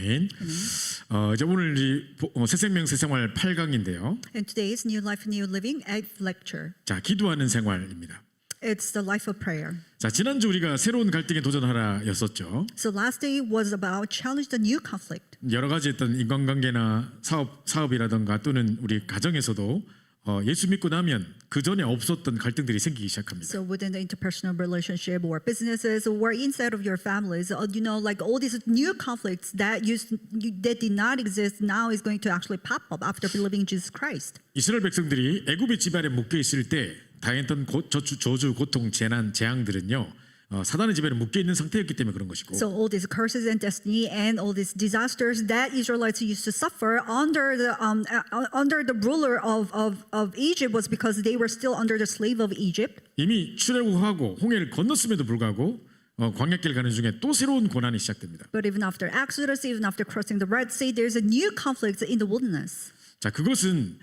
아멘. 이제 오늘 새생명 새생활 8강인데요. And today is New Life, New Living 8th lecture. 자, 기도하는 생활입니다. It's the life of prayer. 자, 지난주 우리가 새로운 갈등에 도전하라였었죠. So last day was about challenge the new conflict. 여러 가지 어떤 인간관계나 사업이라든가 또는 우리 가정에서도 예수 믿고 나면 그 전에 없었던 갈등들이 생기기 시작합니다. So within the interpersonal relationship or businesses or inside of your families, like all these new conflicts that that did not exist now is going to actually pop up after believing in Jesus Christ. 이스라엘 백성들이 애굽의 지배에 묶여 있을 때 당했던 저주, 고통, 재난, 재앙들은요. 사단의 지배에 묶여 있는 상태였기 때문에 그런 것이고. So all these curses and destiny and all these disasters that Israelites used to suffer under the ruler of Egypt was because they were still under the slave of Egypt. 이미 출애굽하고 홍해를 건넜음에도 불구하고 광야길 가는 중에 또 새로운 고난이 시작됩니다. But even after Exodus, even after crossing the Red Sea, there's a new conflict in the wilderness. 자, 그것은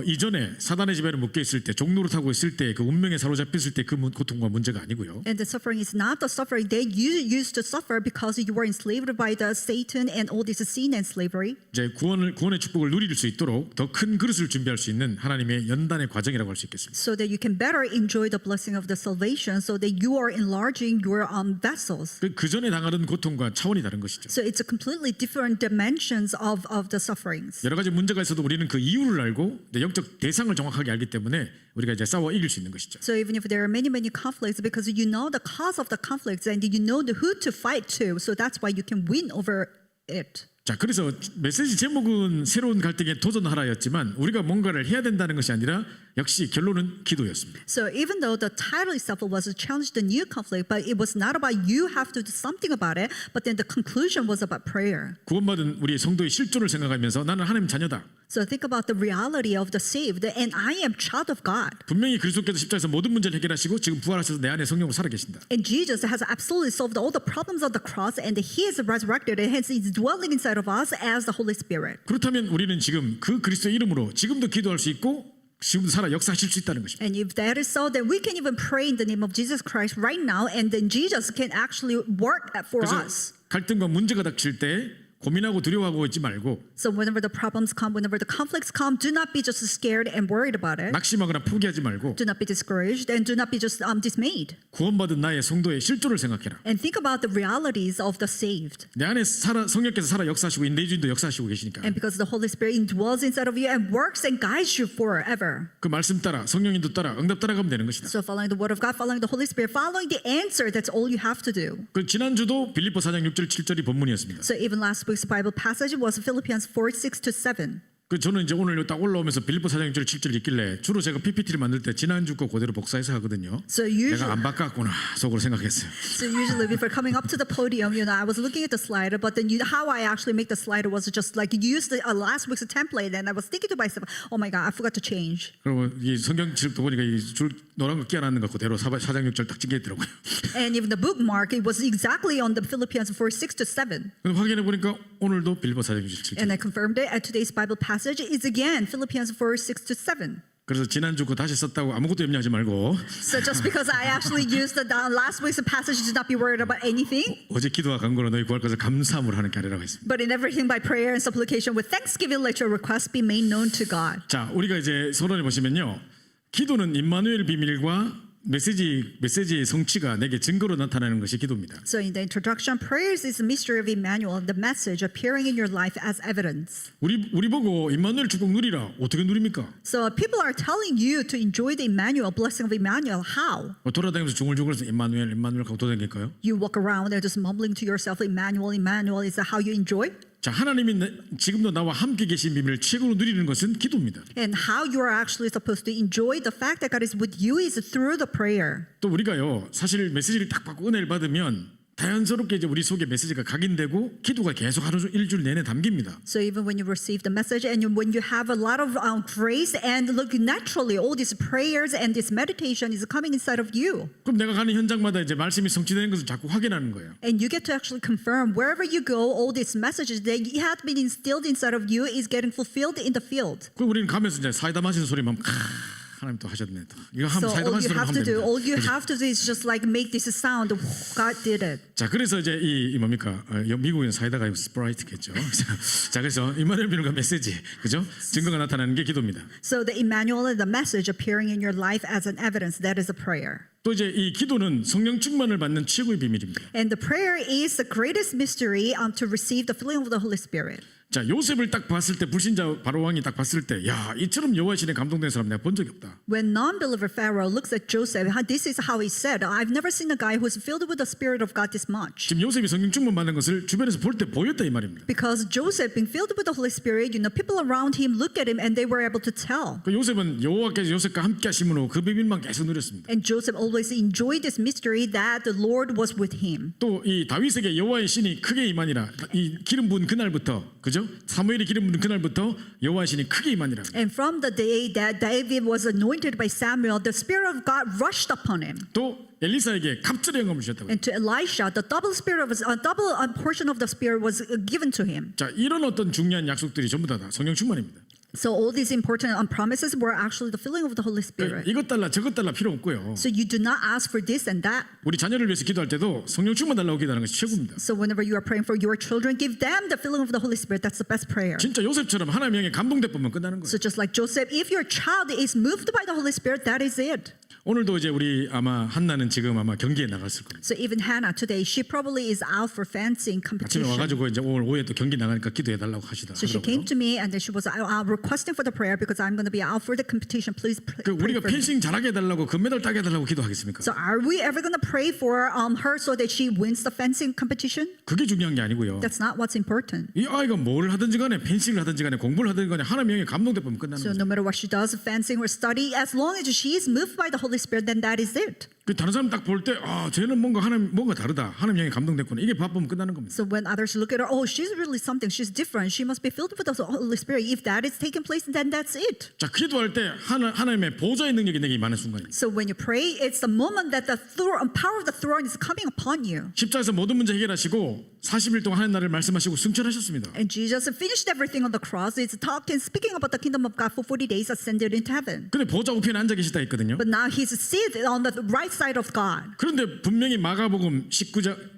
이전에 사단의 지배에 묶여 있을 때 종로를 타고 있을 때 그 운명에 사로잡혔을 때 그 고통과 문제가 아니고요. And the suffering is not the suffering that you used to suffer because you were enslaved by the Satan and all this sin and slavery. 이제 구원의 축복을 누릴 수 있도록 더 큰 그릇을 준비할 수 있는 하나님의 연단의 과정이라고 할 수 있겠습니다. So that you can better enjoy the blessing of the salvation, so that you are enlarging your vessels. 그 전에 당하던 고통과 차원이 다른 것이죠. So it's a completely different dimensions of the sufferings. 여러 가지 문제가 있어도 우리는 그 이유를 알고 영적 대상을 정확하게 알기 때문에 우리가 이제 싸워 이길 수 있는 것이죠. So even if there are many conflicts, because you know the cause of the conflicts and you know who to fight to, so that's why you can win over it. 자, 그래서 메시지 제목은 새로운 갈등에 도전하라였지만 우리가 뭔가를 해야 된다는 것이 아니라 역시 결론은 기도였습니다. So even though the title itself was to challenge the new conflict, but it was not about you have to do something about it, but then the conclusion was about prayer. 구원받은 우리 성도의 실존을 생각하면서 나는 하나님 자녀다. So think about the reality of the saved, and I am child of God. 분명히 그리스도께서 십자가에서 모든 문제를 해결하시고 지금 부활하셔서 내 안에 성령으로 살아 계신다. And Jesus has absolutely solved all the problems of the cross, and He is resurrected, and hence He's dwelling inside of us as the Holy Spirit. 그렇다면 우리는 지금 그 그리스도의 이름으로 지금도 기도할 수 있고 지금도 살아 역사하실 수 있다는 것입니다. And if that is so, then we can even pray in the name of Jesus Christ right now, and then Jesus can actually work for us. 갈등과 문제가 닥칠 때 고민하고 두려워하고 있지 말고 So whenever the problems come, whenever the conflicts come, do not be just scared and worried about it. 낙심하거나 포기하지 말고 Do not be discouraged, and do not be just dismayed. 구원받은 나의 성도의 실존을 생각해라. And think about the realities of the saved. 내 안에 성령께서 살아 역사하시고 내주인도 역사하시고 계시니까 And because the Holy Spirit indwells inside of you and works and guides you forever. 그 말씀 따라 성령인도 따라 응답 따라가면 되는 것이다. So following the word of God, following the Holy Spirit, following the answer, that's all you have to do. 그 지난주도 빌립보 4장 6절 7절이 본문이었습니다. So even last week's Bible passage was Philippians 4:6-7. 그 저는 이제 오늘 딱 올라오면서 빌립보 4장 6절 7절 있길래 주로 제가 PPT를 만들 때 지난주 거 그대로 복사해서 하거든요. So 내가 안 바꿨구나 속으로 생각했어요. So usually before coming up to the podium, I was looking at the slider, but then how I actually make the slider was just like you used last week's template, and I was thinking to myself, oh my God, I forgot to change. 그리고 이 성경책도 보니까 이 줄 노란 거 끼워놨는 거 그대로 4장 6절 딱 찍혀 있더라고요. And even the bookmark, it was exactly on the Philippians 4:6-7. 확인해 보니까 오늘도 빌립보 4장 6절 7절. And I confirmed it. And today's Bible passage is again Philippians 4:6-7. 그래서 지난주 거 다시 썼다고 아무것도 염려하지 말고 So just because I actually used the last week's passage, do not be worried about anything. 어제 기도와 간구로 너희 구할 것을 감사함으로 하는 게 아니라고 했습니다. But in everything by prayer and supplication with thanksgiving, let your requests be made known to God. 자, 우리가 이제 서론에 보시면요, 기도는 임마누엘 비밀과 메시지의 성취가 내게 증거로 나타나는 것이 기도입니다. So in the introduction, prayers is the mystery of Emmanuel, the message appearing in your life as evidence. 우리 보고 임마누엘 축복 누리라. 어떻게 누립니까? So people are telling you to enjoy the Emmanuel, blessing of Emmanuel. How? 돌아다니면서 중얼중얼해서 임마누엘 하고 돌아다닐까요? You walk around and just mumbling to yourself, Emmanuel, Emmanuel. Is that how you enjoy? 자, 하나님이 지금도 나와 함께 계신 비밀을 최고로 누리는 것은 기도입니다. And how you are actually supposed to enjoy the fact that God is with you is through the prayer. 또 우리가요, 사실 메시지를 딱 받고 은혜를 받으면 자연스럽게 이제 우리 속에 메시지가 각인되고 기도가 계속 하루 종일 일주일 내내 담깁니다. So even when you receive the message and when you have a lot of grace and look naturally, all these prayers and this meditation is coming inside of you. 그럼 내가 가는 현장마다 이제 말씀이 성취되는 것을 자꾸 확인하는 거예요. And you get to actually confirm wherever you go, all these messages that had been instilled inside of you is getting fulfilled in the field. 그럼 우리는 가면서 이제 사이다 마시는 소리만 하나님 또 하셨네. 또. 이거 So 하면 사이다 all you 반스러움 have 하면 to do, 됩니다. all you have to do is just like make this sound. God did it. 자, 그래서 이제 이 뭡니까? 미국에는 사이다가 아니고 스프라이트겠죠. 자, 그래서 임마누엘 비밀과 메시지, 그죠? 증거가 나타나는 게 기도입니다. So the Emmanuel and the message appearing in your life as an evidence, that is a prayer. 또 이제 이 기도는 성령 충만을 받는 최고의 비밀입니다. And the prayer is the greatest mystery to receive the filling of the Holy Spirit. 자, 요셉을 딱 봤을 때 불신자 바로 왕이 딱 봤을 때, 야, 이처럼 여호와의 신에 감동된 사람 내가 본 적이 없다. When non-believer Pharaoh looks at Joseph, this is how he said, I've never seen a guy who's filled with the Spirit of God this much. 지금 요셉이 성령 충만 받는 것을 주변에서 볼 때 보였다 이 말입니다. Because Joseph, being filled with the Holy Spirit, people around him look at him and they were able to tell. 그 요셉은 여호와께서 요셉과 함께 하심으로 그 비밀만 계속 누렸습니다. And Joseph always enjoyed this mystery that the Lord was with him. 또 이 다윗에게 여호와의 신이 크게 임하니라. 이 기름 부은 그날부터, 그죠? 사무엘이 기름 부은 그날부터 여호와의 신이 크게 임하니라. And from the day that David was anointed by Samuel, the Spirit of God rushed upon him. 또 엘리사에게 갑절의 영감을 주셨다고. And to Elisha, the double portion of the Spirit was given to him. 자, 이런 어떤 중요한 약속들이 전부 다 성령 충만입니다. So all these important promises were actually the filling of the Holy 그러니까 Spirit. 이것 달라 저것 달라 필요 없고요. So you do not ask for this and that. 우리 자녀를 위해서 기도할 때도 성령 충만 달라고 기도하는 것이 최고입니다. So whenever you are praying for your children, give them the filling of the Holy Spirit. That's the best prayer. 진짜 요셉처럼 하나님의 영에 감동돼 보면 끝나는 거예요. So just like Joseph, if your child is moved by the Holy Spirit, that is it. 오늘도 이제 우리 아마 한나는 지금 아마 경기에 나갔을 겁니다. So even Hannah today, she probably is out for fencing 아침에 competition. 와가지고 이제 오늘 오후에 또 경기 나가니까 기도해 달라고 So she came 하시더라고요. to me and then she was requesting for the prayer because I'm going to be out for the competition. Please 그 pray 우리가 for me. 펜싱 잘하게 해달라고 금메달 따게 해달라고 기도하겠습니까? So are we ever going to pray for her so that she wins the fencing competition? 그게 중요한 게 아니고요. That's not what's important. 이 아이가 뭘 하든지 간에 펜싱을 하든지 간에 공부를 하든지 간에 하나님의 영에 감동돼 보면 끝나는 So 거죠. no matter what she does, fencing or study, as long as she is moved by the Holy Spirit, then that is it. 그 다른 사람 딱 볼 때 아, 쟤는 뭔가 다르다. 하나님 영에 감동됐구나. 이게 바쁘면 끝나는 겁니다. So when others look at her, oh, she's really something. She's different. She must be filled with the Holy Spirit. If that is taking place, then that's it. 자, 기도할 때 하나님의 보좌의 능력이 내게 임하는 순간입니다. So when you pray, it's the moment that the power of the throne is coming upon you. 십자가에서 모든 문제 해결하시고 40일 동안 하나님 나라를 말씀하시고 승천하셨습니다. And Jesus finished everything on the cross. It's talking, speaking about the kingdom of God for 40 days, ascended into heaven. 근데 보좌 우편에 앉아 계시다 했거든요. But now he's seated on the right side of God. 그런데 분명히 마가복음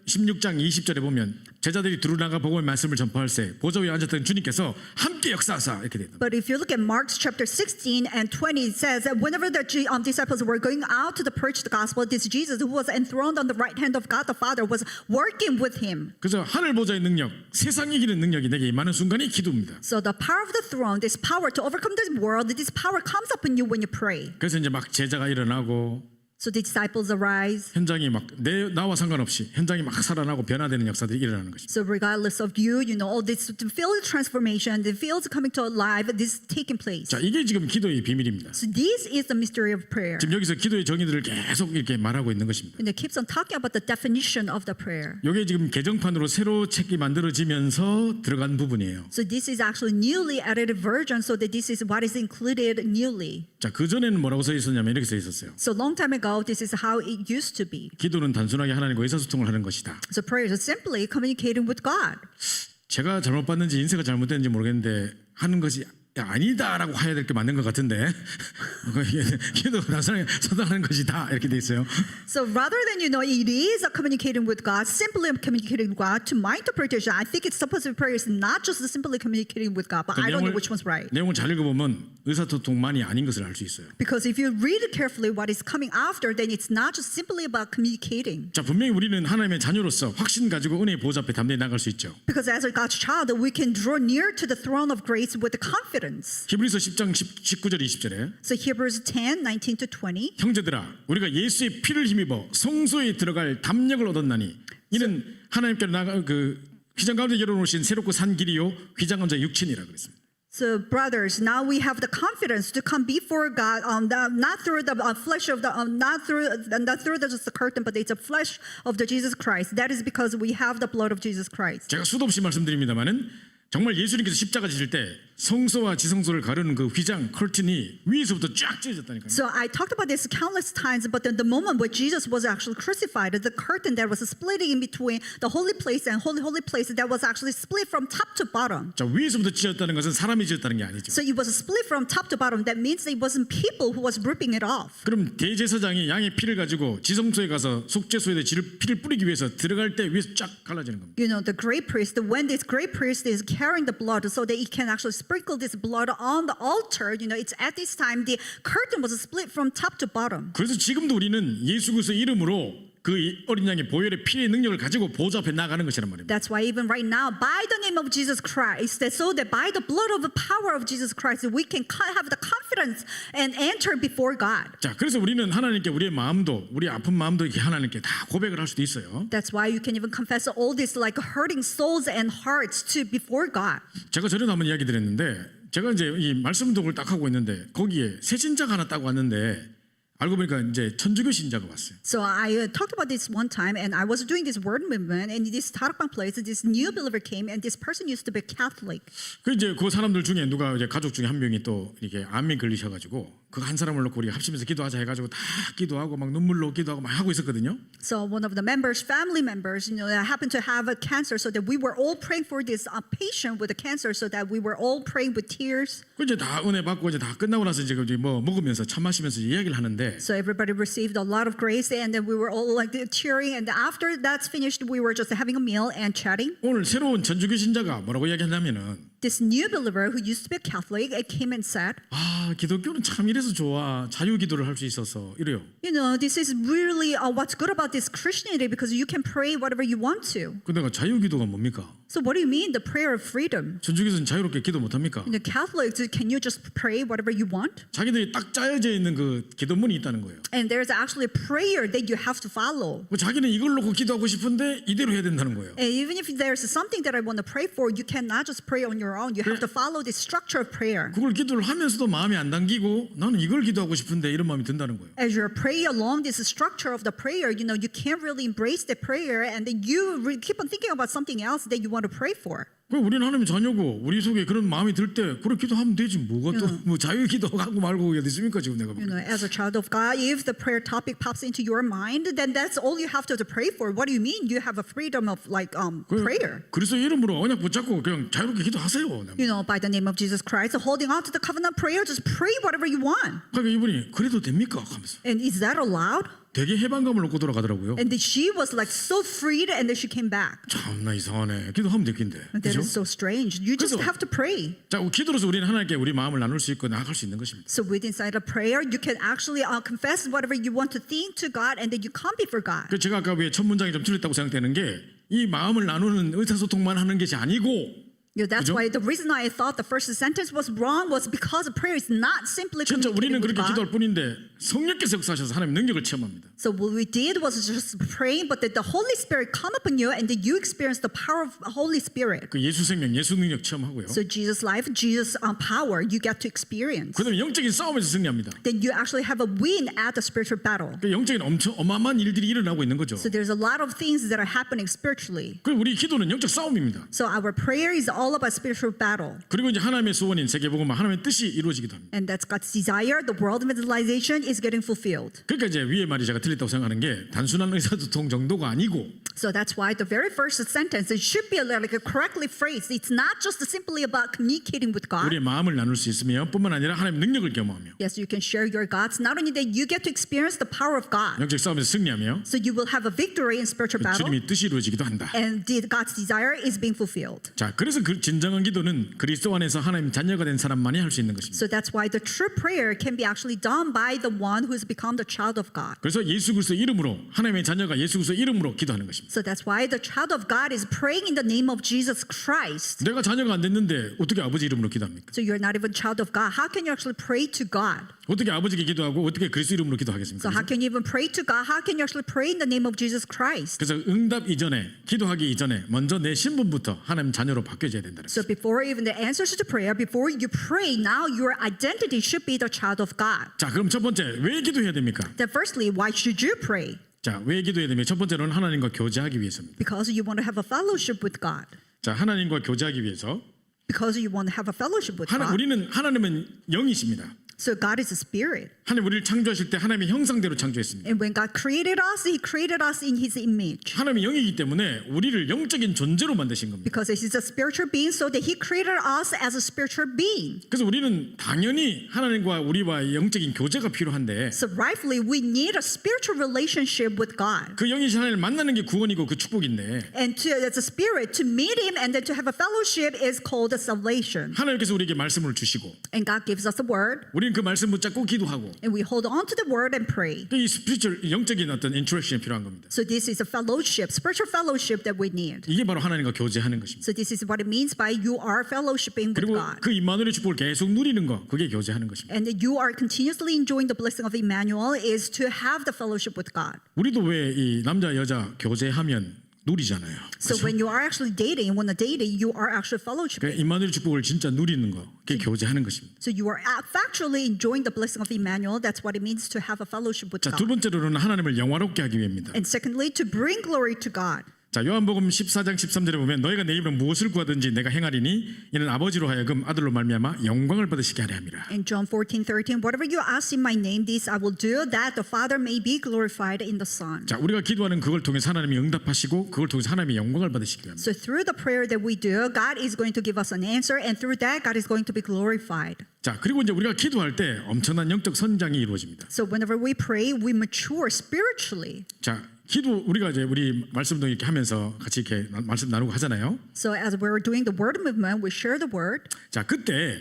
16장 20절에 보면 제자들이 들어나가 복음의 말씀을 전파할 때 보좌 위에 앉았던 주님께서 함께 역사하사 이렇게 됩니다. But if you look at Mark chapter 16 and 20, it says that whenever the disciples were going out to preach the gospel, this Jesus who was enthroned on the right hand of God the Father was working with him. 그래서 하늘 보좌의 능력, 세상 이기는 능력이 내게 임하는 순간이 기도입니다. So the power of the throne, this power to overcome this world, this power comes upon you when you pray. 그래서 이제 막 제자가 일어나고 So the disciples arise. 현장이 막 나와 상관없이 현장이 막 살아나고 변화되는 역사들이 일어나는 것입니다. So regardless of you, all this field transformation, the fields coming to life, this is taking place. 자, 이게 지금 기도의 비밀입니다. So this is the mystery of prayer. 지금 여기서 기도의 정의들을 계속 이렇게 말하고 있는 것입니다. And it keeps on talking about the definition of the prayer. 이게 지금 개정판으로 새로 책이 만들어지면서 들어간 부분이에요. So this is actually newly edited version, so that this is what is included newly. 자, 그 전에는 뭐라고 써 있었냐면 이렇게 써 있었어요. So long time ago, this is how it used to be. 기도는 단순하게 하나님과 의사소통을 하는 것이다. So prayer is simply communicating with God. 제가 잘못 봤는지 인쇄가 잘못됐는지 모르겠는데 하는 것이 아니다라고 해야 될 게 맞는 것 같은데 기도 단순하게 소통하는 것이다 이렇게 돼 있어요. So rather than it is a communicating with God, simply communicating with God. To my interpretation, I think it's supposed to be prayer is not just simply communicating with God, but I don't know which one's right. 내용을 잘 읽어보면 의사소통만이 아닌 것을 알 수 있어요. Because if you read it carefully, what is coming after, then it's not just simply about communicating. 자, 분명히 우리는 하나님의 자녀로서 확신 가지고 은혜의 보좌 앞에 담대히 나갈 수 있죠. Because as a God's child, we can draw near to the throne of grace with confidence. 히브리서 10장 19절 20절에 So Hebrews 10, 19 to 20. 형제들아 우리가 예수의 피를 힘입어 성소에 들어갈 담력을 얻었나니 이는 하나님께로 나가 그 휘장 가운데 열어놓으신 새롭고 산 길이요 휘장한 자 육친이라 그랬습니다. So brothers, now we have the confidence to come before God, not through the flesh of the, not through just the curtain, but it's the flesh of the Jesus Christ. That is because we have the blood of Jesus Christ. 제가 수도 없이 말씀드립니다만은 정말 예수님께서 십자가 지실 때 성소와 지성소를 가르는 그 휘장 커튼이 위에서부터 쫙 찢어졌다니까요. So I talked about this countless times, but then the moment where Jesus was actually crucified, the curtain that was splitting in between the holy place and holy place that was actually split from top to bottom. 자, 위에서부터 찢어졌다는 것은 사람이 찢었다는 게 아니죠. So it was split from top to bottom. That means it wasn't people who was ripping it off. 그럼 대제사장이 양의 피를 가지고 지성소에 가서 속죄소에 피를 뿌리기 위해서 들어갈 때 위에서 쫙 갈라지는 겁니다. You know, the great priest, when this great priest is carrying the blood so that he can actually sprinkle this blood on the altar, you know, it's at this time the curtain was split from top to bottom. 그래서 지금도 우리는 예수 그리스도 이름으로 그 어린 양의 보혈의 피의 능력을 가지고 보좌 앞에 나가는 것이란 말입니다. That's why even right now, by the name of Jesus Christ, so that by the blood of the power of Jesus Christ, we can have the confidence and enter before God. 자, 그래서 우리는 하나님께 우리의 마음도 우리 아픈 마음도 이렇게 하나님께 다 고백을 할 수도 있어요. That's why you can even confess all this like hurting souls and hearts to before God. 제가 전에도 한번 이야기 드렸는데 제가 이제 이 말씀 독을 딱 하고 있는데 거기에 새 신자가 하나 딱 왔는데 알고 보니까 이제 천주교 신자가 왔어요. So I talked about this one time, and I was doing this word movement, and in this Tarakbang place, this new believer came, and this person used to be Catholic. 그 이제 그 사람들 중에 누가 이제 가족 중에 한 명이 또 이렇게 암이 걸리셔가지고 그 한 사람을 놓고 우리 합심해서 기도하자 해가지고 다 기도하고 막 눈물로 기도하고 막 하고 있었거든요. So one of the members, family members, you know, that happened to have a cancer, so that we were all praying for this patient with a cancer, so that we were all praying with tears. 그 이제 다 은혜 받고 이제 다 끝나고 나서 이제 뭐 먹으면서 차 마시면서 이야기를 하는데 So everybody received a lot of grace, and then we were all like cheering. And after that's finished, we were just having a meal and chatting. 오늘 새로운 천주교 신자가 뭐라고 이야기하냐면은 This new believer who used to be Catholic came and said, 아 기독교는 참 이래서 좋아 자유 기도를 할 수 있어서 이래요. you know, this is really what's good about this Christianity, because you can pray whatever you want to. 근데 그 자유 기도가 뭡니까? So what do you mean the prayer of freedom? 천주교에서는 자유롭게 기도 못 합니까? In the Catholics, can you just pray whatever you want? 자기들이 딱 짜여져 있는 그 기도문이 있다는 거예요. And there's actually a prayer that you have to follow. 뭐 자기는 이걸 놓고 기도하고 싶은데 이대로 해야 된다는 거예요. And even if there's something that I want to pray for, you cannot just pray on your own. You have to follow the structure of prayer. 그걸 기도를 하면서도 마음이 안 당기고 나는 이걸 기도하고 싶은데 이런 마음이 든다는 거예요. As you're praying along this structure of the prayer, you know, you can't really embrace the prayer, and then you keep on thinking about something else that you want to pray for. 그 우리는 하나님의 자녀고 우리 속에 그런 마음이 들 때 그래 기도하면 되지 뭐가 또 뭐 자유 기도하고 말고 어디 있습니까 지금 내가 You know, 보니까. as a child of God, if the prayer topic pops into your mind, then that's all you have to pray for. What do you mean? You have a freedom of like prayer. 그래서 이름으로 언약 붙잡고 그냥 자유롭게 기도하세요. You know, by the name of Jesus Christ, holding on to the covenant prayer, just pray whatever you want. 그러니까 이분이 그래도 됩니까? 하면서 And is that allowed? 되게 해방감을 얻고 돌아가더라고요. And then she was like so freed, and then she came back. 참나 이상하네. 기도하면 되겠는데. That 그죠? is so strange. You just 그래서- have to pray. 자, 기도로서 우리는 하나님께 우리 마음을 나눌 수 있고 나아갈 수 있는 것입니다. So with inside a prayer, you can actually confess whatever you want to think to God, and then you come before God. 그 제가 아까 왜 첫 문장이 좀 틀렸다고 생각되는 게 이 마음을 나누는 의사소통만 하는 것이 아니고 You know, that's 그죠? why the reason I thought the first sentence was wrong was because prayer is not simply 진짜 우리는 communicating with 그렇게 God. 기도할 뿐인데 성령께서 역사하셔서 하나님 능력을 체험합니다. So what we did was just praying, but that the Holy Spirit come upon you, and then you experience the power of the Holy Spirit. 그 예수 생명, 예수 능력 체험하고요. So Jesus' life, Jesus' power, you get to experience. 그다음에 영적인 싸움에서 승리합니다. Then you actually have a win at the spiritual battle. 그 영적인 엄청 어마어마한 일들이 일어나고 있는 거죠. So there's a lot of things that are happening spiritually. 그 우리 기도는 영적 싸움입니다. So our prayer is all about spiritual battle. 그리고 이제 하나님의 소원인 세계복음화 하나님의 뜻이 이루어지기도 합니다. And that's God's desire. The world evangelization is getting fulfilled. 그러니까 이제 위에 말이 제가 틀렸다고 생각하는 게 단순한 의사소통 정도가 아니고 So that's why the very first sentence, it should be like a correctly phrased. It's not just simply about communicating with God. 우리의 마음을 나눌 수 있으며 뿐만 아니라 하나님의 능력을 경험하며 Yes, you can share your gods. Not only that, you get to experience the power of God. 영적 싸움에서 승리하며 So you will have a victory in spiritual battle, 주님의 뜻이 이루어지기도 한다. and God's desire is being fulfilled. 자, 그래서 그 진정한 기도는 그리스도 안에서 하나님 자녀가 된 사람만이 할 수 있는 것입니다. So that's why the true prayer can be actually done by the one who has become the child of God. 그래서 예수 그리스도 이름으로 하나님의 자녀가 예수 그리스도 이름으로 기도하는 것입니다. So that's why the child of God is praying in the name of Jesus Christ. 내가 자녀가 안 됐는데 어떻게 아버지 이름으로 기도합니까? So you're not even child of God. How can you actually pray to God? 어떻게 아버지께 기도하고 어떻게 그리스도 이름으로 기도하겠습니까? So how can you even pray to God? How can you actually pray in the name of Jesus Christ? 그래서 응답 이전에 기도하기 이전에 먼저 내 신분부터 하나님 자녀로 바뀌어져야 된다는 So 거죠. before even the answers to prayer, before you pray, now your identity should be the child of God. 자, 그럼 첫 번째 왜 기도해야 됩니까? Then firstly, why should you pray? 자, 왜 기도해야 됩니까? 첫 번째로는 하나님과 교제하기 위해서입니다. Because you want to have a fellowship with God. 자, 하나님과 교제하기 위해서 because you want to have a fellowship with God. 하나님은 영이십니다. So God is a spirit. 하나님 우리를 창조하실 때 하나님의 형상대로 창조했습니다. And when God created us, He created us in His image. 하나님이 영이기 때문에 우리를 영적인 존재로 만드신 겁니다. Because He's a spiritual being, so that He created us as a spiritual being. 그래서 우리는 당연히 하나님과 우리와 영적인 교제가 필요한데 So rightfully, we need a spiritual relationship with God. 그 영이신 하나님을 만나는 게 구원이고 그 축복인데 And as a spirit, to meet Him and then to have a fellowship is called a salvation. 하나님께서 우리에게 말씀을 주시고 And God gives us the word, 우리는 그 말씀 붙잡고 기도하고 and we hold on to the word and pray. 이 스피리추얼 영적인 어떤 인터랙션이 필요한 겁니다. So this is a fellowship, spiritual fellowship that we need. 이게 바로 하나님과 교제하는 것입니다. So this is what it means by you are fellowshipping with 그리고 God. 그 임마누엘의 축복을 계속 누리는 거 그게 교제하는 것입니다. And that you are continuously enjoying the blessing of Emmanuel is to have the fellowship with God. 우리도 왜 이 남자 여자 교제하면 누리잖아요. So when you are actually dating, when you're dating, you are actually fellowshipping. 그러니까 임마누엘 축복을 진짜 누리는 거 그게 교제하는 것입니다. So you are factually enjoying the blessing of Emmanuel. That's what it means to have a fellowship with 자, 두 God. 번째로는 하나님을 영화롭게 하기 위함입니다. And secondly, to bring glory to God. 자, 요한복음 14장 13절에 보면 너희가 내 이름으로 무엇을 구하든지 내가 행하리니 이는 아버지로 하여금 아들로 말미암아 영광을 받으시게 하려 함이라. In John 14:13, whatever you ask in my name, this I will do, that the Father may be glorified in the Son. 자, 우리가 기도하는 그걸 통해서 하나님이 응답하시고 그걸 통해서 하나님의 영광을 받으시게 합니다. So through the prayer that we do, God is going to give us an answer, and through that, God is going to be glorified. 자, 그리고 이제 우리가 기도할 때 엄청난 영적 선장이 이루어집니다. So whenever we pray, we mature spiritually. 자, 기도 우리가 이제 우리 말씀도 이렇게 하면서 같이 이렇게 말씀 나누고 하잖아요. So as we're doing the word movement, we share the word. 자, 그때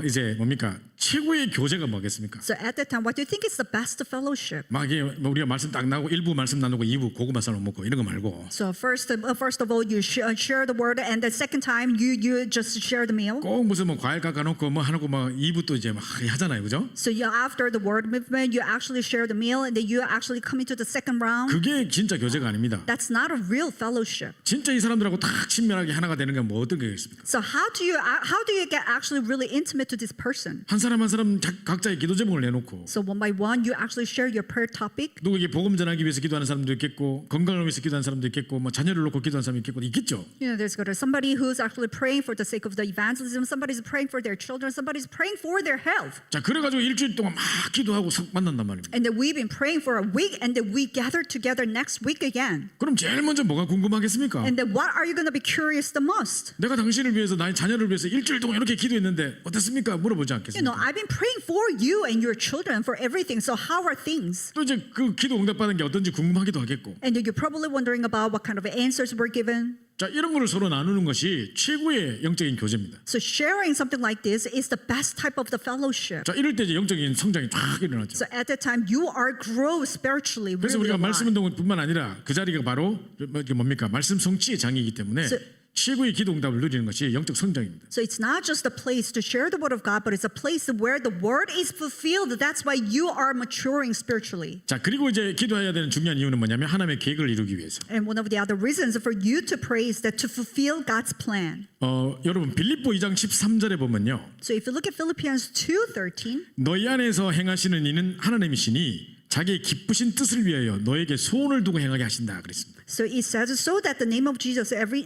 이제 뭡니까? 최고의 교제가 뭐겠습니까? So at that time, what do you think is the best fellowship? 막 이게 우리가 말씀 딱 나오고 1부 말씀 나누고 2부 고구마 썰어 먹고 이런 거 말고 So first of all, you share the word, and the second time, you just share the meal. 꼭 무슨 뭐 과일 깎아놓고 뭐 하고 막 2부 또 이제 막 하잖아요, 그죠? So you after the word movement, you actually share the meal, and then you actually come into the second round. 그게 진짜 교제가 아닙니다. That's not a real fellowship. 진짜 이 사람들하고 딱 친밀하게 하나가 되는 게 뭐 어떤 게 있습니까? So how do you get actually really intimate to this person? 한 사람 한 사람 각자의 기도 제목을 내놓고 So one by one, you actually share your prayer topic. 누구에게 복음 전하기 위해서 기도하는 사람도 있겠고 건강을 위해서 기도하는 사람도 있겠고 뭐 자녀를 놓고 기도하는 사람이 있겠죠. You know, there's somebody who's actually praying for the sake of the evangelism. Somebody's praying for their children. Somebody's praying for their health. 자, 그래가지고 일주일 동안 막 기도하고 만난단 말입니다. And then we've been praying for a week, and then we gather together next week again. 그럼 제일 먼저 뭐가 궁금하겠습니까? And then what are you going to be curious the most? 내가 당신을 위해서 나의 자녀를 위해서 일주일 동안 이렇게 기도했는데 어땠습니까? 물어보지 You 않겠습니까? know, I've been praying for you and your children for everything. So how are things? 또 이제 그 기도 응답받은 게 어떤지 궁금하기도 하겠고. And then you're probably wondering about what kind of answers were given. 자, 이런 거를 서로 나누는 것이 최고의 영적인 교제입니다. So sharing something like this is the best type of the fellowship. 자, 이럴 때 이제 영적인 성장이 쫙 일어나죠. So at that time, you are grow spiritually 그래서 really 우리가 a lot. 말씀 운동뿐만 아니라 그 자리가 바로 이게 뭡니까? 말씀 성취의 장이기 때문에 최고의 기도 응답을 누리는 것이 영적 성장입니다. So it's not just a place to share the word of God, but it's a place where the word is fulfilled. That's why you are maturing spiritually. 자, 그리고 이제 기도해야 되는 중요한 이유는 뭐냐면 하나님의 계획을 이루기 위해서. And one of the other reasons for you to pray is that to fulfill God's plan. 여러분 빌립보 2장 13절에 보면요. So if you look at Philippians 2:13, 너희 안에서 행하시는 이는 하나님이시니 자기의 기쁘신 뜻을 위하여 너에게 소원을 두고 행하게 하신다 그랬습니다. so it says, so that the name of Jesus every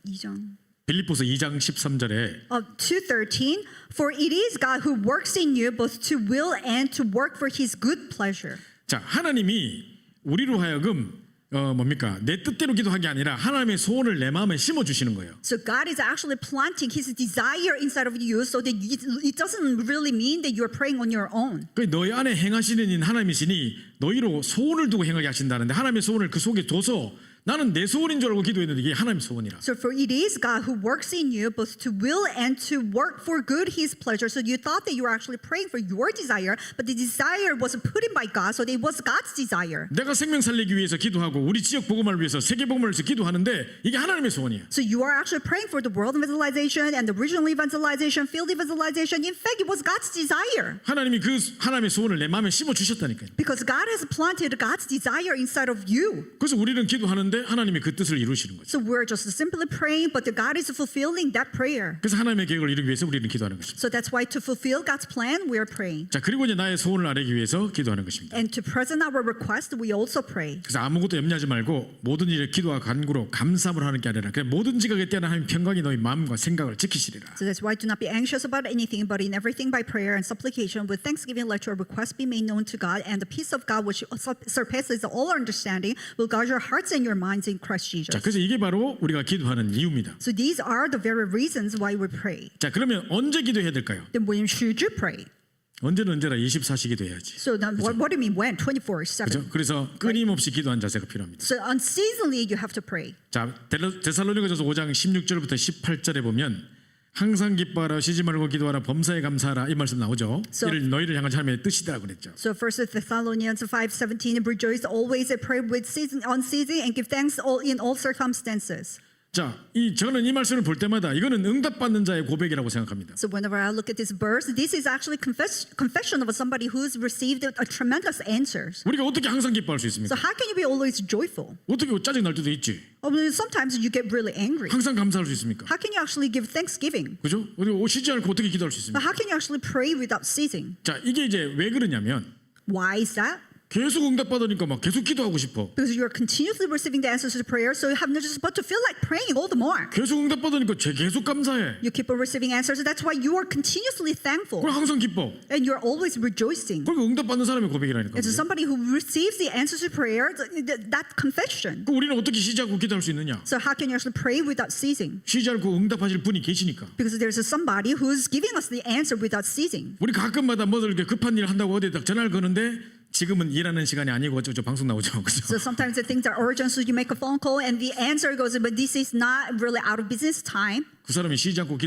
2장. 빌립보서 2장 13절에 2:13, for it is God who works in you both to will and to work for His good pleasure. 자, 하나님이 우리로 하여금 뭡니까? 내 뜻대로 기도하기 아니라 하나님의 소원을 내 마음에 심어 주시는 거예요. So God is actually planting His desire inside of you, so that it doesn't really mean that you're praying on your own. 그 너희 안에 행하시는 인 하나님이시니 너희로 소원을 두고 행하게 하신다는데 하나님의 소원을 그 속에 둬서 나는 내 소원인 줄 알고 기도했는데 이게 하나님의 소원이라. So for it is God who works in you both to will and to work for good His pleasure. So you thought that you were actually praying for your desire, but the desire was put in by God, so it was God's desire. 내가 생명 살리기 위해서 기도하고 우리 지역 복음을 위해서 세계 복음을 위해서 기도하는데 이게 하나님의 소원이야. So you are actually praying for the world evangelization and the regional evangelization, field evangelization. In fact, it was God's desire. 하나님이 그 하나님의 소원을 내 마음에 심어 주셨다니까요. Because God has planted God's desire inside of you. 그래서 우리는 기도하는데 기도하는데 하나님이 그 뜻을 이루시는 거죠. So we're just simply praying, but God is fulfilling that prayer. 그래서 하나님의 계획을 이루기 위해서 우리는 기도하는 것입니다. So that's why to fulfill God's plan, we are praying. 자, 그리고 이제 나의 소원을 아뢰기 위해서 기도하는 것입니다. And to present our request, we also pray. 그래서 아무것도 염려하지 말고 모든 일에 기도와 간구로 감사함으로 하는 게 아니라 그냥 모든 지각에 뛰어난 하나님 평강이 너희 마음과 생각을 지키시리라. So that's why do not be anxious about anything, but in everything by prayer and supplication with thanksgiving let your requests be made known to God, and the peace of God which surpasses all understanding will guard your hearts and your minds in Christ Jesus. 자, 그래서 이게 바로 우리가 기도하는 이유입니다. So these are the very reasons why we pray. 자, 그러면 언제 기도해야 될까요? Then when should you pray? 언제는 언제나 24시 기도해야지. So then what do you mean when? 24/7. 그렇죠? 그래서 끊임없이 기도하는 자세가 필요합니다. So unceasingly you have to pray. 자, 데살로니가전서 5장 16절부터 18절에 보면 항상 기뻐하라, 쉬지 말고 기도하라, 범사에 감사하라 이 말씀 나오죠. So- 이를 너희를 향한 하나님의 뜻이다 그랬죠. So First Thessalonians 5:17, rejoice always and pray with unceasing and give thanks in all circumstances. 자, 저는 이 말씀을 볼 때마다 이거는 응답받는 자의 고백이라고 생각합니다. So whenever I look at this verse, this is actually confession of somebody who's received a tremendous answers. 우리가 어떻게 항상 기뻐할 수 So 있습니까? how can you be always joyful? 어떻게 짜증 날 때도 있지. Sometimes you get really angry. 항상 감사할 수 있습니까? How can you actually give thanksgiving? 그죠? 그리고 쉬지 않고 어떻게 기도할 수 But 있습니까? how can you actually pray without ceasing? 자, 이게 이제 왜 그러냐면 Why is that? 계속 응답받으니까 막 계속 기도하고 싶어. Because you are continuously receiving the answers to prayer, so you have not just but to feel like praying all the more. 계속 응답받으니까 계속 감사해. You keep on receiving answers. That's why you are continuously thankful 그럼 항상 기뻐. and you're always rejoicing. 그리고 응답받는 사람의 고백이라니까. It's somebody who receives the answers to prayer, that confession. 그 우리는 어떻게 쉬지 않고 기도할 수 있느냐? So how can you actually pray without ceasing? 쉬지 않고 응답하실 분이 계시니까. Because there's somebody who's giving us the answer without ceasing. 우리 가끔마다 뭐들 이렇게 급한 일 한다고 어디다 전화를 거는데 지금은 일하는 시간이 아니고 저 방송 나오죠. 그죠? So sometimes the things are urgent, so you make a phone call and the answer goes, but this is not really out of business time. 그 사람이 쉬지 않고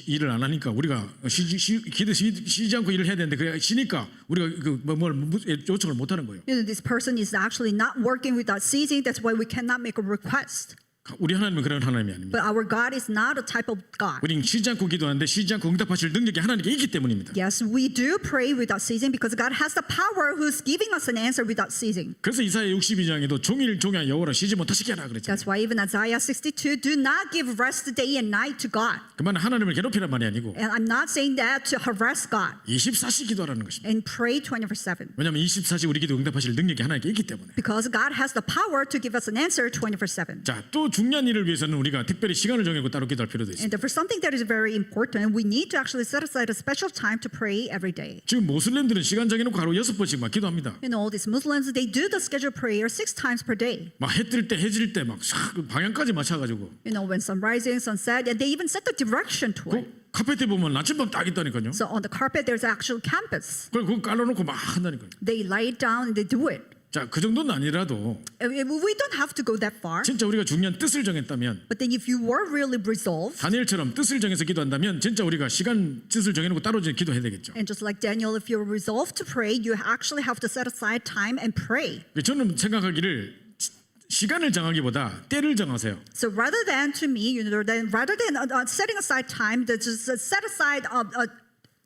일을 안 하니까 우리가 쉬지 않고 일을 해야 되는데 그래 쉬니까 우리가 뭘 요청을 못 하는 거예요. You know, this person is actually not working without ceasing. That's why we cannot make a request. 우리 하나님은 그런 하나님이 아닙니다. But our God is not a type of God. 우리는 쉬지 않고 기도하는데 쉬지 않고 응답하실 능력이 하나님께 있기 때문입니다. Yes, we do pray without ceasing because God has the power who's giving us an answer without ceasing. 그래서 이사야 62장에도 종일 종야 여호와라 쉬지 못하시게 하라 그랬잖아요. That's why even Isaiah 62, do not give rest day and night to God. 그만 하나님을 괴롭히란 말이 아니고 And I'm not saying that to harass God 24시 기도하라는 것입니다. and pray 24/7. 왜냐하면 24시 우리 기도 응답하실 능력이 하나님께 있기 때문에. Because God has the power to give us an answer 24/7. 자, 또 중요한 일을 위해서는 우리가 특별히 시간을 정하고 따로 기도할 필요도 있습니다. And for something that is very important, we need to actually set aside a special time to pray every day. 지금 모슬렘들은 시간 정해놓고 하루 6번씩 막 기도합니다. You know, all these Muslims, they do the scheduled prayer 6 times per day. 막 해 뜰 때 해질 때 막 방향까지 맞춰가지고 You know, when sun rising, sunset, and they even set the direction to it. 그 카페트에 보면 나침반 딱 있다니까요. So on the carpet, there's actual campus. 그거 깔아놓고 막 한다니까요. They lay it down and they do it. 자, 그 정도는 아니라도 We don't have to go that far. 진짜 우리가 중요한 뜻을 정했다면 But then if you were really resolved, 다니엘처럼 뜻을 정해서 기도한다면 진짜 우리가 시간 뜻을 정해놓고 따로 이제 기도해야 되겠죠. and just like Daniel, if you're resolved to pray, you actually have to set aside time and pray. 저는 생각하기를 시간을 정하기보다 때를 정하세요. So rather than to me, rather than setting aside time, just set aside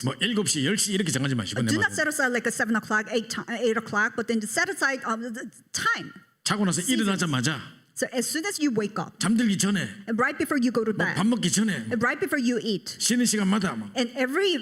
뭐 7시, 10시 이렇게 정하지 마시고 내 do not 말은 set aside like a 7 o'clock, 8 o'clock, but then set aside the time. 자고 나서 일어나자마자 So as soon as you wake up, 잠들기 전에 and right before you go to 뭐 bed, 밥 먹기 전에 and right before you eat, 쉬는 시간마다 막 and every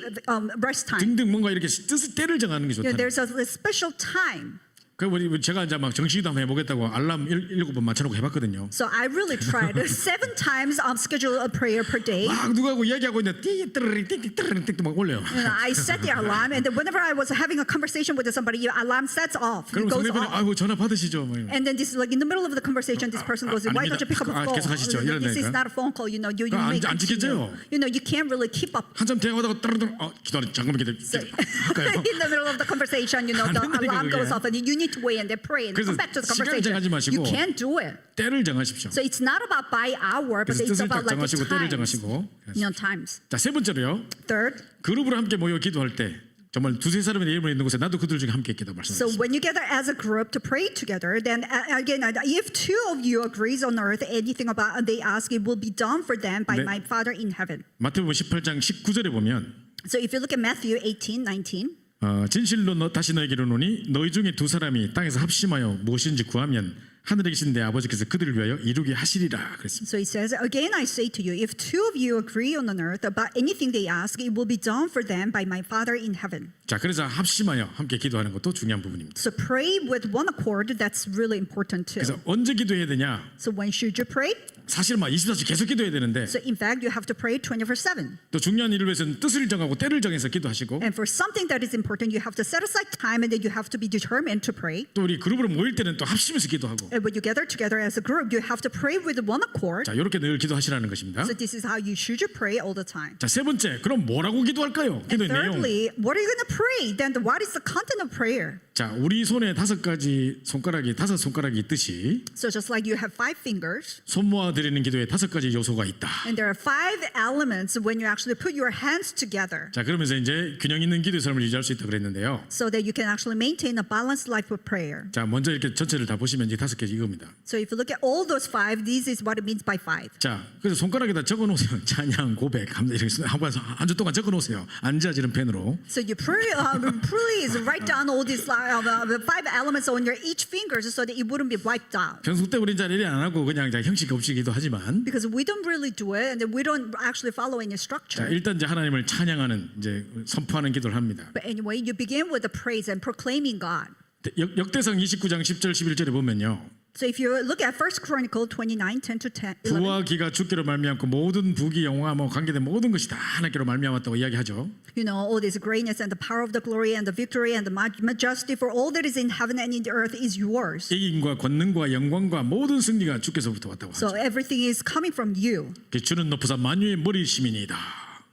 rest time, 등등 뭔가 이렇게 때를 정하는 게 you know, 좋다. there's a special time. 그 제가 이제 막 정식기도 한번 해보겠다고 알람 7번 맞춰놓고 해봤거든요. So I really tried 7 times schedule a prayer per day. 막 누구하고 이야기하고 있는데 띠띠띠띠띠띠 막 올려요. And I set the alarm, and then whenever I was having a conversation with somebody, your alarm sets off. It 그럼 goes 상대편이 off. 아이고 전화 받으시죠. 막 이러면. And then this, like in the middle of the conversation, this person goes, "Why don't you pick up a 아닙니다. phone? 계속 하시죠. This is 이런다니까. not a phone call. You know, you 안 may 안 continue. 지켜져요. You know, you can't really keep up." 한참 대화하다가 따르릉 기다려 잠깐만 할까요? In the middle of the conversation, you know, the 안 된다니까, alarm goes 그게. off, and you need to wait and then pray and 그래서 come back to the 시간을 conversation. 정하지 마시고 You can't do it. 때를 정하십시오. So it's not about by hour, but 그래서 it's 뜻을 about 딱 like the 정하시고 때를 times. 정하시고. You know, times. 자, 세 번째로요. Third, 그룹으로 함께 모여 기도할 때 정말 두세 사람의 이름을 있는 곳에 나도 그들 중에 함께 있겠다 so 말씀드렸습니다. when you gather as a group to pray together, then again, if 2 of you agrees on earth anything about they ask, it will be done for them by 네. my Father in heaven. 마태복음 18장 19절에 보면 So if you look at Matthew 18:19, 진실로 다시 너에게 이르노니 너희 중에 두 사람이 땅에서 합심하여 무엇인지 구하면 하늘에 계신 내 아버지께서 그들을 위하여 이루게 하시리라 그랬습니다. So he says, again I say to you, if two of you agree on earth about anything they ask, it will be done for them by my Father in heaven. 자, 그래서 합심하여 함께 기도하는 것도 중요한 부분입니다. So pray with one accord, that's really important too. 그래서 언제 기도해야 되냐? So when should you pray? 사실 막 24시 계속 기도해야 되는데 So in fact, you have to pray 24/7. 또 중요한 일을 위해서는 뜻을 정하고 때를 정해서 기도하시고 And for something that is important, you have to set aside time and then you have to be determined to pray. 또 우리 그룹으로 모일 때는 또 합심해서 기도하고 And when you gather together as a group, you have to pray with one accord. 자, 이렇게 늘 기도하시라는 것입니다. So this is how you should pray all the time. 자, 세 번째, 그럼 뭐라고 기도할까요? And 기도의 내용. thirdly, what are you going to pray? Then what is the content of prayer? 자, 우리 손에 다섯 손가락이 있듯이 So just like you have 5 fingers, 손 모아 드리는 기도에 다섯 가지 요소가 있다. and there are 5 elements when you actually put your hands together, 자, 그러면서 이제 균형 있는 기도의 삶을 유지할 수 있다 그랬는데요. so that you can actually maintain a balanced life of prayer. 자, 먼저 이렇게 전체를 다 보시면 이 다섯 개 이겁니다. So if you look at all those 5, this is what it means by 5. 자, 그래서 손가락에다 적어 놓으세요. 찬양, 고백, 감사 이렇게 한 주 동안 적어 놓으세요. 앉아지는 펜으로. So you please write down all these 5 elements on your each fingers so that it wouldn't be wiped out. 평소 때 우린 잘 이래 안 하고 그냥 형식 없이 기도하지만 Because we don't really do it, and then we don't actually follow any 자, structure. 일단 이제 하나님을 찬양하는 이제 선포하는 기도를 합니다. But anyway, you begin with the praise and proclaiming God. 역대상 29장 10절 11절에 보면요. So if you look at 1 Chronicle 29, 10 to 10, 11, 부와 기가 주께로 말미암고 모든 부귀 영화 뭐 관계된 모든 것이 다 하나님께로 말미암았다고 이야기하죠. you know, all this greatness and the power of the glory and the victory and the majesty for all that is in heaven and in the earth is yours. 이김과 권능과 영광과 모든 승리가 주께서부터 왔다고 So 하죠. everything is coming from you. 주는 높으사 만유의 머리심이니이다.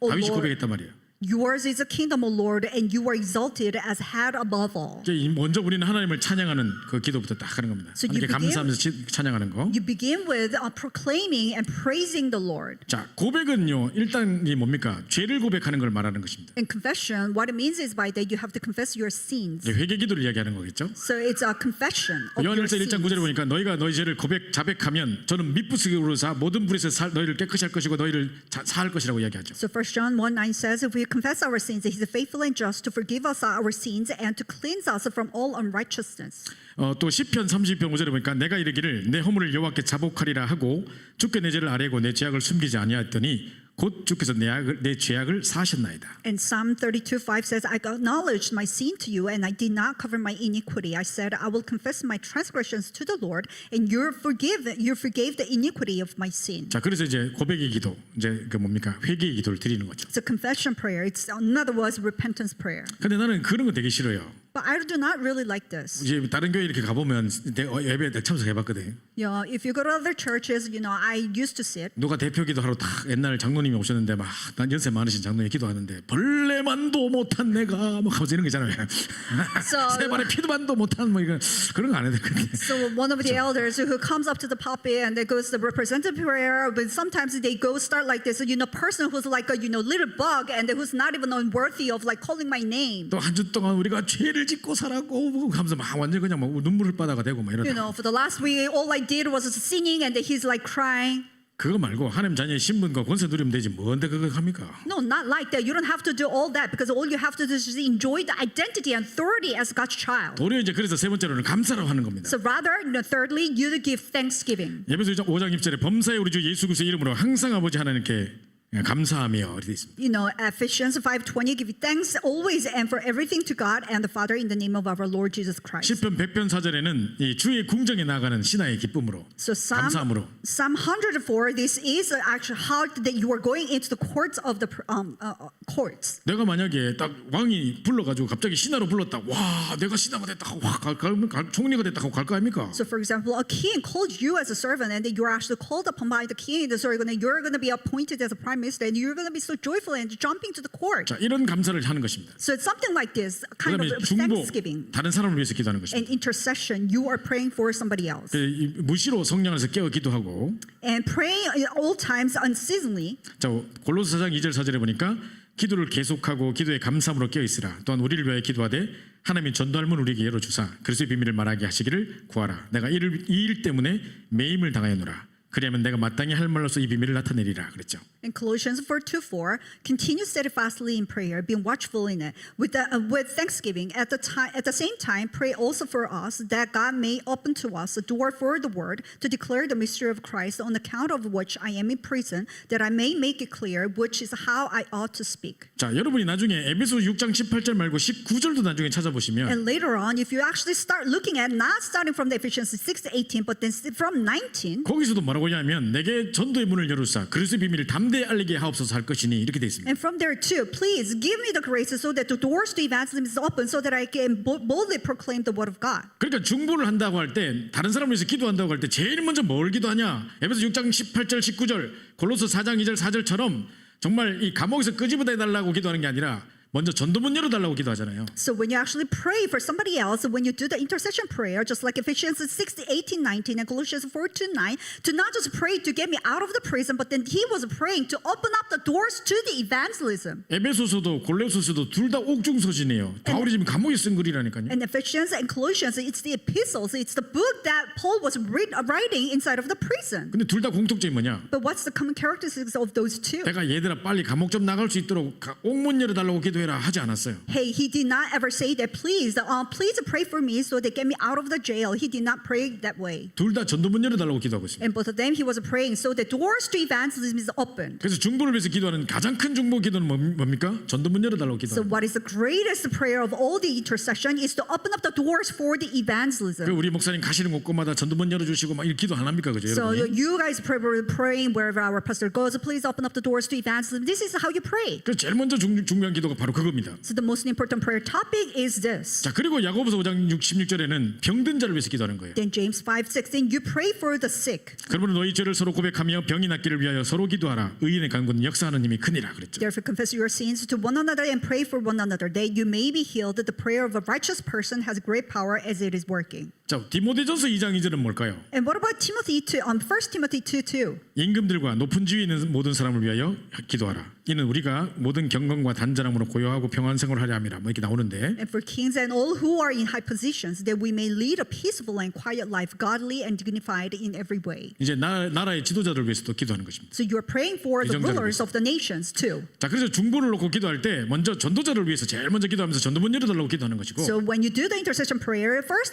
O 다윗이 Lord. 고백했단 말이에요. Yours is the kingdom, O Lord, and you are exalted as head above all. 먼저 우리는 하나님을 찬양하는 그 기도부터 딱 하는 겁니다. So you 하나님께 begin- 감사하면서 찬양하는 거. You begin with proclaiming and praising the Lord. 자, 고백은요. 일단이 뭡니까? 죄를 고백하는 걸 말하는 것입니다. In confession, what it means is by that you have to confess your sins. 이제 회개 기도를 이야기하는 거겠죠. So it's a confession of your 요한일서 1장 9절에 sins. 보니까 너희가 너희 죄를 자백하면 저는 밑부수기로 사 모든 불에서 너희를 깨끗이 할 것이고 너희를 사할 것이라고 이야기하죠. So 1 John 1:9 says, if we confess our sins, He is faithful and just to forgive us our sins and to cleanse us from all unrighteousness. 또 시편 30편 5절에 보니까 내가 이르기를 내 허물을 여호와께 자복하리라 하고 주께 내 죄를 아뢰고 내 죄악을 숨기지 아니하였더니 곧 주께서 내 죄악을 사하셨나이다. And Psalm 32:5 says, I acknowledged my sin to you and I did not cover my iniquity. I said, I will confess my transgressions to the Lord and you forgave the iniquity of my sin. 자, 그래서 이제 고백의 기도, 이제 그 뭡니까? 회개의 기도를 드리는 거죠. It's a confession prayer. It's in other words, repentance prayer. 근데 나는 그런 거 되게 싫어요. But I do not really like this. 이제 다른 교회 이렇게 가보면 예배에 참석해봤거든. You know, if you go to other churches, you know, I used to sit. 누가 대표 기도하러 딱 옛날 장로님이 오셨는데 막 난 연세 많으신 장로님이 기도하는데 벌레만도 못한 내가 뭐 하면서 이런 거 있잖아요. So- 세 발의 피도만도 못한 뭐 이거 그런 거 안 해도 되는데. So one of the elders who comes up to the pulpit and they goes the representative prayer, but sometimes they go start like this. You know, person who's like a little bug and who's not even unworthy of like calling my name. 또 한 주 동안 우리가 죄를 짓고 살았고 뭐 하면서 막 완전 그냥 막 눈물 흘바다가 되고 막 You 이러다. know, for the last week, all I did was singing and he's like crying. 그거 말고 하나님 자녀의 신분과 권세 누리면 되지 뭔데 그거 합니까? No, not like that. You don't have to do all that because all you have to do is just enjoy the identity and authority as God's child. 도리어 이제 그래서 세 번째로는 감사라고 하는 겁니다. So rather, thirdly, you give thanksgiving. 예배소 5장 6절에 범사에 우리 주 예수 그리스도의 이름으로 항상 아버지 하나님께 감사하며 이렇게 있습니다. You know, Ephesians 5:20, give thanks always and for everything to God and the Father in the name of our Lord Jesus Christ. 시편 100편 4절에는 이 주의 궁정에 나가는 신하의 기쁨으로 So 감사함으로 Psalm 104, this is actually how that you are going into the courts of the courts. 내가 만약에 딱 왕이 불러가지고 갑자기 신하로 불렀다. 와, 내가 신하가 됐다 하고 총리가 됐다 하고 갈 거 아닙니까? So for example, a king called you as a servant and then you're actually called upon by the king. So you're going to be appointed as a prime minister and you're going to be so joyful and jumping to the court. 자, 이런 감사를 하는 것입니다. So it's something like this, a kind 그다음에 of 중보, thanksgiving 다른 사람을 위해서 기도하는 and 것입니다. intercession. You are praying for somebody else. 무시로 성령 안에서 깨어 기도하고 And praying at all times unceasingly. 자, 골로새 4장 2절 4절에 보니까 기도를 계속하고 기도에 감사함으로 깨어 있으라. 또한 우리를 위하여 기도하되 하나님이 전도할 문 우리에게 열어주사 그리스도의 비밀을 말하게 하시기를 구하라. 내가 이 일 때문에 매임을 당하였노라. 그리하면 내가 마땅히 할 말로서 이 비밀을 나타내리라 그랬죠. In Colossians 4:2-4, continue steadfastly in prayer, being watchful in it. With thanksgiving, at the same time, pray also for us that God may open to us a door for the word to declare the mystery of Christ, on account of which I am in prison, that I may make it clear, which is how I ought to speak. 자, 여러분이 나중에 에베소 6장 18절 말고 19절도 나중에 찾아보시면 And later on, if you actually start looking at not starting from the Ephesians 6:18, but then from 19. 거기서도 뭐라고 하냐면 내게 전도의 문을 열으사 그리스도의 비밀을 담대히 알리게 하옵소서 할 것이니 이렇게 돼 있습니다. And from there too, please give me the grace so that the doors to evangelism is open, so that I can boldly proclaim the word of God. 그러니까 중보를 한다고 할 때 다른 사람을 위해서 기도한다고 할 때 제일 먼저 뭘 기도하냐? 에베소 6장 18절 19절 골로새 4장 2절 4절처럼 정말 이 감옥에서 끄집어내 달라고 기도하는 게 아니라 먼저 전도문 열어달라고 기도하잖아요. So when you actually pray for somebody else, when you do the intercession prayer, just like Ephesians 6:18, 19, and Colossians 4:2-9, to not just pray to get me out of the prison, but then he was praying to open up the doors to the evangelism. 에베소서도 골로새서도 둘 다 옥중서신이에요. 바울이 지금 감옥에 쓴 글이라니까요. And Ephesians and Colossians, it's the epistles, it's the book that Paul was writing inside of the prison. 근데 둘 다 공통점이 뭐냐? But what's the common characteristics of those two? 내가 얘들아 빨리 감옥 좀 나갈 수 있도록 옥문 열어달라고 기도해라 하지 않았어요. Hey, he did not ever say that. Please pray for me so they get me out of the jail. He did not pray that way. 둘 다 전도문 열어달라고 기도하고 있습니다. And both of them, he was praying so the doors to evangelism is opened. 그래서 중보를 위해서 기도하는 가장 큰 중보 기도는 뭡니까? 전도문 열어달라고 So 기도합니다. what is the greatest prayer of all the intercession is to open up the doors for the evangelism. 우리 목사님 가시는 곳마다 전도문 열어주시고 막 이렇게 기도 안 합니까, 그죠, So 여러분이? you guys praying wherever our pastor goes, please open up the doors to evangelism. This is how you pray. 그래서 제일 먼저 중요한 기도가 바로 그겁니다. So the most important prayer topic is this. 자, 그리고 야고보서 5장 16절에는 병든 자를 위해서 기도하는 거예요. Then James 5:16, you pray for the sick. 그러므로 너희 죄를 서로 고백하며 병이 낫기를 위하여 서로 기도하라. 의인의 간구는 역사하는 힘이 크니라 그랬죠. Therefore confess your sins to one another and pray for one another, that you may be healed. The prayer of a righteous person has great power as it is working. 자, 디모데전서 2장 2절은 뭘까요? And what about Timothy 2? 1 Timothy 2:2. 임금들과 높은 지위에 있는 모든 사람을 위하여 기도하라. 이는 우리가 모든 경건과 단전함으로 고요하고 평안 생활하려 함이라. 뭐 이렇게 나오는데 And for kings and all who are in high positions, that we may lead a peaceful and quiet life, godly and dignified in every way. 이제 나라의 지도자들 위해서도 기도하는 것입니다. So you are praying for the 이정자를 rulers of the nations too. 자, 그래서 중보를 놓고 기도할 때 먼저 전도자를 위해서 제일 먼저 기도하면서 전도문 열어달라고 기도하는 것이고 So when you do the intercession prayer, first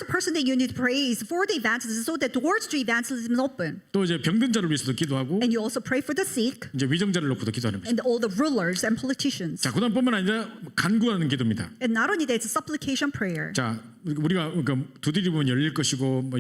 person that you need to pray is for the evangelism, so that doors to evangelism is open. 또 이제 병든 자를 위해서도 기도하고 And you also pray for the sick 이제 위정자를 놓고도 기도하는 것입니다. and all the rulers and politicians. 자, 그다음뿐만 아니라 간구하는 기도입니다. And not only that, it's a supplication prayer. 자, 우리가 그러니까 두드리면 열릴 것이고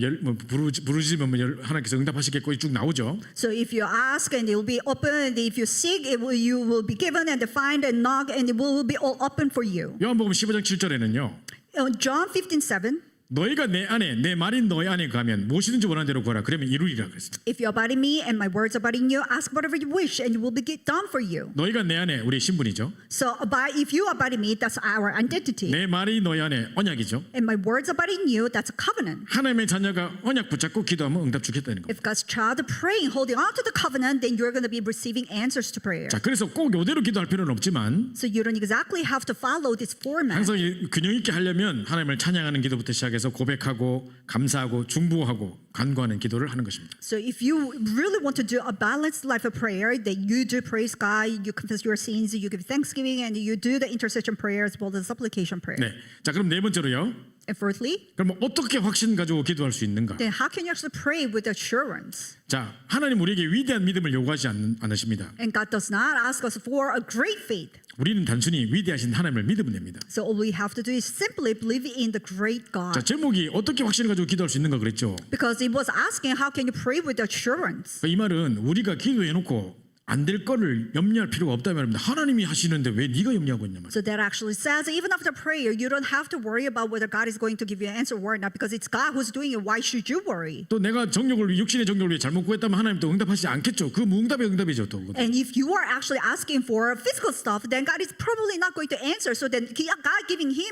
부르짖으면 하나님께서 응답하시겠고 쭉 나오죠. So if you ask and it will be open, and if you seek, you will be given, and find and knock, and it will be all open for you. 요한복음 15장 7절에는요. John 15:7. 너희가 내 안에 내 말이 너희 안에 거하면 무엇이든지 원하는 대로 구하라. 그러면 이루리라 그랬습니다. If you abide in me and my words abide in you, ask whatever you wish, and it will be done for you. 너희가 내 안에 우리의 신분이죠. So if you abide in me, that's our identity. 내 말이 너희 안에 언약이죠. And my words abide in you, that's a covenant. 하나님의 자녀가 언약 붙잡고 기도하면 응답 주겠다는 겁니다. If God's child praying, holding on to the covenant, then you're going to be receiving answers to prayer. 자, 그래서 꼭 이대로 기도할 필요는 없지만 So you don't exactly have to follow this format. 항상 균형 있게 하려면 하나님을 찬양하는 기도부터 시작해서 고백하고 감사하고 중보하고 간구하는 기도를 하는 것입니다. So if you really want to do a balanced life of prayer, that you do praise God, you confess your sins, you give thanksgiving, and you do the intercession prayer as well as the supplication prayer. 네. 자, 그럼 네 번째로요. And fourthly, 그럼 어떻게 확신 가지고 기도할 수 있는가? then how can you actually pray with assurance? 자, 하나님 우리에게 위대한 믿음을 요구하지 않으십니다. And God does not ask us for a great faith. 우리는 단순히 위대하신 하나님을 믿으면 됩니다. So all we have to do is simply believe in the great 자, God. 제목이 어떻게 확신을 가지고 기도할 수 있는가 그랬죠. Because it was asking, how can you pray with assurance? 이 말은 우리가 기도해놓고 안 될 거를 염려할 필요가 없다 말입니다. 하나님이 하시는데 왜 네가 염려하고 있냐 말이야. So that actually says, even after prayer, you don't have to worry about whether God is going to give you an answer or not, because it's God who's doing it. Why should you worry? 또 내가 육신의 정욕을 위해 잘못 구했다면 하나님 또 응답하시지 않겠죠. 그 무응답의 응답이죠 또. And if you are actually asking for physical stuff, then God is probably not going to answer. So then God giving him,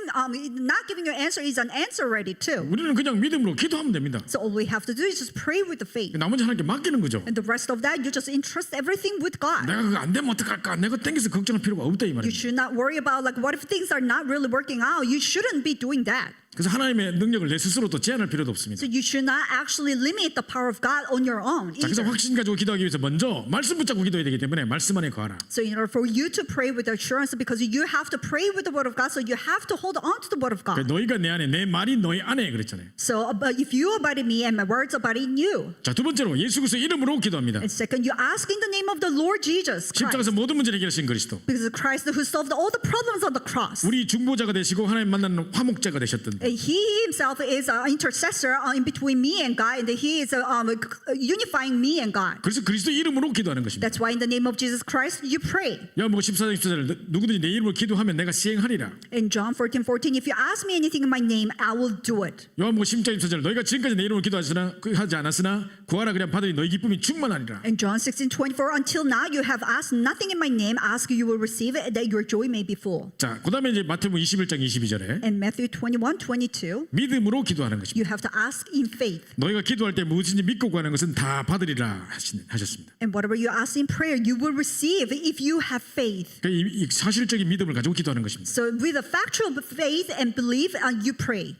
not giving you an answer is an answer already too. 우리는 그냥 믿음으로 기도하면 됩니다. So all we have to do is just pray with the faith. 나머지 하나님께 맡기는 거죠. And the rest of that, you just entrust everything with God. 내가 그거 안 되면 어떡할까? 내가 땡겨서 걱정할 필요가 없다 이 You 말입니다. should not worry about like what if things are not really working out. You shouldn't be doing that. 그래서 하나님의 능력을 내 스스로 또 제한할 필요도 없습니다. So you should not actually limit the power of God on your own 자, 그래서 either. 확신 가지고 기도하기 위해서 먼저 말씀 붙잡고 기도해야 되기 때문에 말씀 안에 거하라. So in order for you to pray with assurance, because you have to pray with the word of God, so you have to hold on to the word of God. 너희가 내 안에 내 말이 너희 안에 그랬잖아요. So but if you abide in me and my words abide in you. 자, 두 번째로 예수 그리스도 이름으로 기도합니다. And second, you ask in the name of the Lord Jesus 십자가에서 Christ. 모든 문제를 해결하신 그리스도. Because Christ who solved all the problems on the cross. 우리 중보자가 되시고 하나님 만나는 화목자가 되셨던. And he himself is an intercessor in between me and God, and he is unifying me and God. 그래서 그리스도 이름으로 기도하는 것입니다. That's why in the name of Jesus Christ you pray. 요한복음 14장 14절 누구든지 내 이름으로 기도하면 내가 시행하리라. In John 14:14, if you ask me anything in my name, I will do it. 요한복음 16장 14절 너희가 지금까지 내 이름으로 기도하지 않았으나 구하라 그냥 받으니 너희 기쁨이 충만하리라. In John 16:24, until now you have asked nothing in my name, ask you will receive it, that your joy may be full. 자, 그다음에 이제 마태복음 21장 22절에 And Matthew 21:22, 믿음으로 기도하는 것입니다. you have to ask in faith. 너희가 기도할 때 무엇인지 믿고 구하는 것은 다 받으리라 하셨습니다. And whatever you ask in prayer, you will receive if you have faith. 그러니까 이 사실적인 믿음을 가지고 기도하는 것입니다. So with a factual faith and belief, you pray.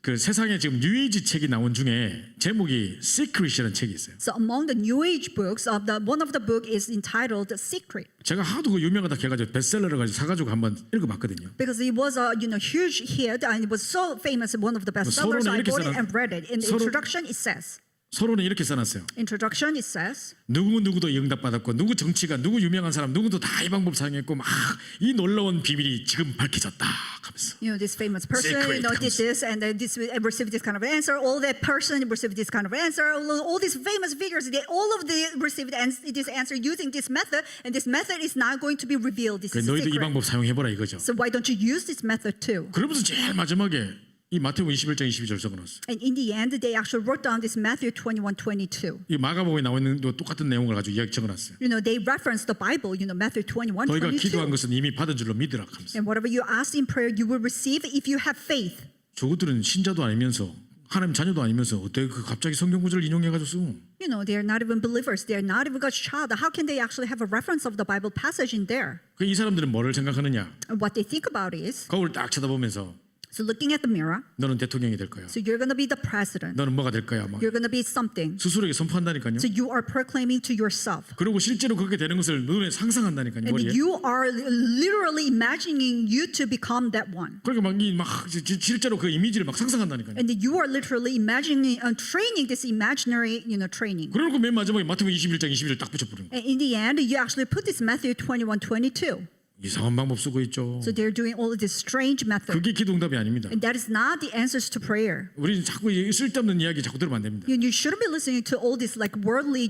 그 세상에 지금 뉴에이지 책이 나온 중에 제목이 Secret이라는 책이 있어요. So among the New Age books, one of the book is entitled The Secret. 제가 하도 그 유명하다 해가지고 베스트셀러를 가지고 사가지고 한번 읽어봤거든요. Because it was a huge hit and it was so famous, one of the bestsellers. I bought it and read it. In the introduction, it says. 서론은 이렇게 써놨어요. Introduction, it says. 누구도 응답받았고 누구 정치가 누구 유명한 사람 누구도 다 이 방법 사용했고 막 이 놀라운 비밀이 지금 밝혀졌다 하면서. This famous person, Secret did this and this received this kind of answer. All that person received this kind of answer. All these famous figures, all of them received this answer using this method, and this method is now going to be revealed. This is 너희도 이 secret. 방법 사용해보라 이거죠. So why don't you use this method too? 그러면서 제일 마지막에 이 마태복음 21장 22절 적어놨어요. And in the end, they actually wrote down this Matthew 21:22. 이 마가복음에 나와 있는 똑같은 내용을 가지고 이야기 적어놨어요. They reference the Bible. Matthew 너희가 기도한 21:22. 것은 이미 받은 줄로 믿으라 하면서. And whatever you ask in prayer, you will receive if you have faith. 저것들은 신자도 아니면서 하나님 자녀도 아니면서 어떻게 그 갑자기 성경 구절을 인용해가지고 써? They are not even believers. They are not even God's child. How can they actually have a reference of the Bible passage in there? 이 사람들은 뭐를 생각하느냐? And what they think about is, 거울을 딱 쳐다보면서 so looking at the mirror, 너는 대통령이 될 거야. so you're going to be the president. 너는 뭐가 될 거야. 막 You're going to be something. 스스로에게 선포한다니까요. So you are proclaiming to yourself. 그리고 실제로 그렇게 되는 것을 눈에 상상한다니까요. And 머리에. you are literally imagining you to become that one. 그러니까 막 실제로 그 이미지를 막 상상한다니까요. And you are literally imagining training this imaginary training. 그러고 맨 마지막에 마태복음 21장 22절 딱 붙여버린 거예요. And in the end, you actually put this Matthew 21:22. 이상한 방법 쓰고 있죠. So they're doing all of this strange method. 그게 기도응답이 아닙니다. And that is not the answers to prayer. 우리는 자꾸 이 쓸데없는 이야기 자꾸 들으면 안 됩니다. You shouldn't be listening to all this like worldly,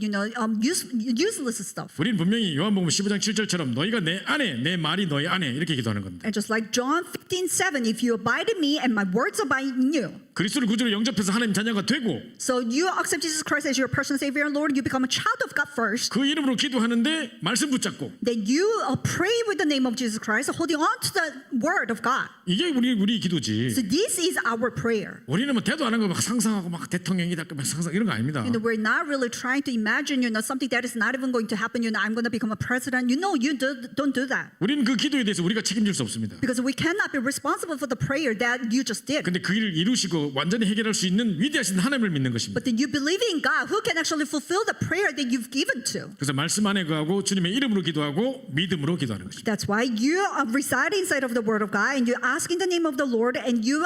useless stuff. 우리는 분명히 요한복음 15장 7절처럼 너희가 내 안에 내 말이 너희 안에 이렇게 기도하는 겁니다. And just like John 15:7, if you abide in me and my words abide in you. 그리스도를 구주로 영접해서 하나님 자녀가 되고 So you accept Jesus Christ as your personal Savior and Lord. You become a child of God first. 그 이름으로 기도하는데 말씀 붙잡고 Then you pray with the name of Jesus Christ, holding on to the word of God. 이게 우리 기도지. So this is our prayer. 우리는 뭐 대도 안 한 거 막 상상하고 막 대통령이 될까 막 상상 이런 거 아닙니다. We're not really trying to imagine, something that is not even going to happen. I'm going to become a president. You don't do that. 우리는 그 기도에 대해서 우리가 책임질 수 없습니다. Because we cannot be responsible for the prayer that you just did. 근데 그 일을 이루시고 완전히 해결할 수 있는 위대하신 하나님을 믿는 것입니다. But then you believe in God who can actually fulfill the prayer that you've given to. 그래서 말씀 안에 거하고 주님의 이름으로 기도하고 믿음으로 기도하는 것입니다. That's why you reside inside of the Word of God and you ask in the name of the Lord and you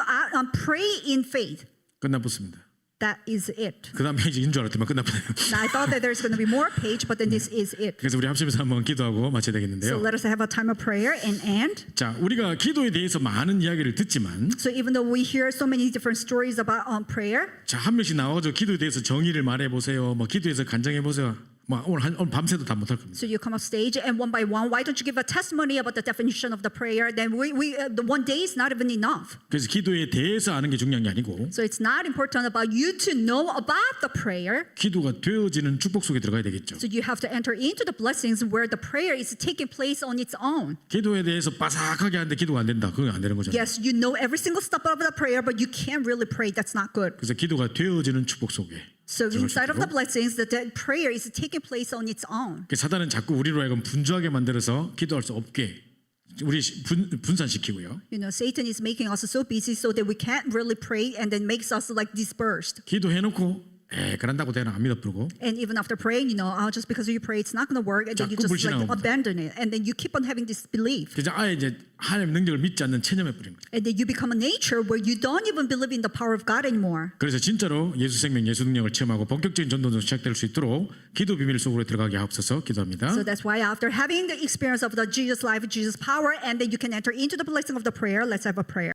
pray in faith. 끝나붙습니다. That is it. 그 다음 페이지인 줄 알았더만 끝나붙네요. Now, I thought that there's going to be more page, but then this is it. 그래서 우리 합심해서 한번 기도하고 마쳐야 So 되겠는데요. let us have a time of prayer and end. 자, 우리가 기도에 대해서 많은 이야기를 듣지만 So even though we hear so many different stories about prayer, 자, 한 명씩 나와가지고 기도에 대해서 정의를 말해보세요. 뭐 기도에서 간증해보세요. 뭐 오늘 밤새도 다 못할 겁니다. so you come up stage and one by one, why don't you give a testimony about the definition of the prayer? Then the one day is not even enough. 그래서 기도에 대해서 아는 게 중요한 게 아니고 So it's not important about you to know about the prayer. 기도가 되어지는 축복 속에 들어가야 되겠죠. So you have to enter into the blessings where the prayer is taking place on its own. 기도에 대해서 바삭하게 하는데 기도가 안 된다. 그건 안 되는 거잖아요. Yes, you know every single step of the prayer, but you can't really pray. That's not good. 그래서 기도가 되어지는 축복 속에 So 들어갈 수 inside of the 있도록. blessings, the prayer is taking place on its own. 사단은 자꾸 우리로 하여금 분주하게 만들어서 기도할 수 없게 우리 분산시키고요. You know, Satan is making us so busy so that we can't really pray, and then makes us like dispersed. 기도해놓고 그런다고 되나 안 믿어버리고 And even after praying, you know, just because you pray, it's not going to work, and then you 자꾸 just like 불신앙합니다. abandon it, and then you keep on having this belief, 그래서 아예 이제 하나님의 능력을 믿지 않는 체념해 버린 거죠. and then you become a nature where you don't even believe in the power of God anymore. 그래서 진짜로 예수 생명 예수 능력을 체험하고 본격적인 전도도 시작될 수 있도록 기도 비밀 속으로 들어가게 하옵소서 기도합니다. So that's why after having the experience of the Jesus life, Jesus power, and then you can enter into the blessing of the prayer, let's have a prayer.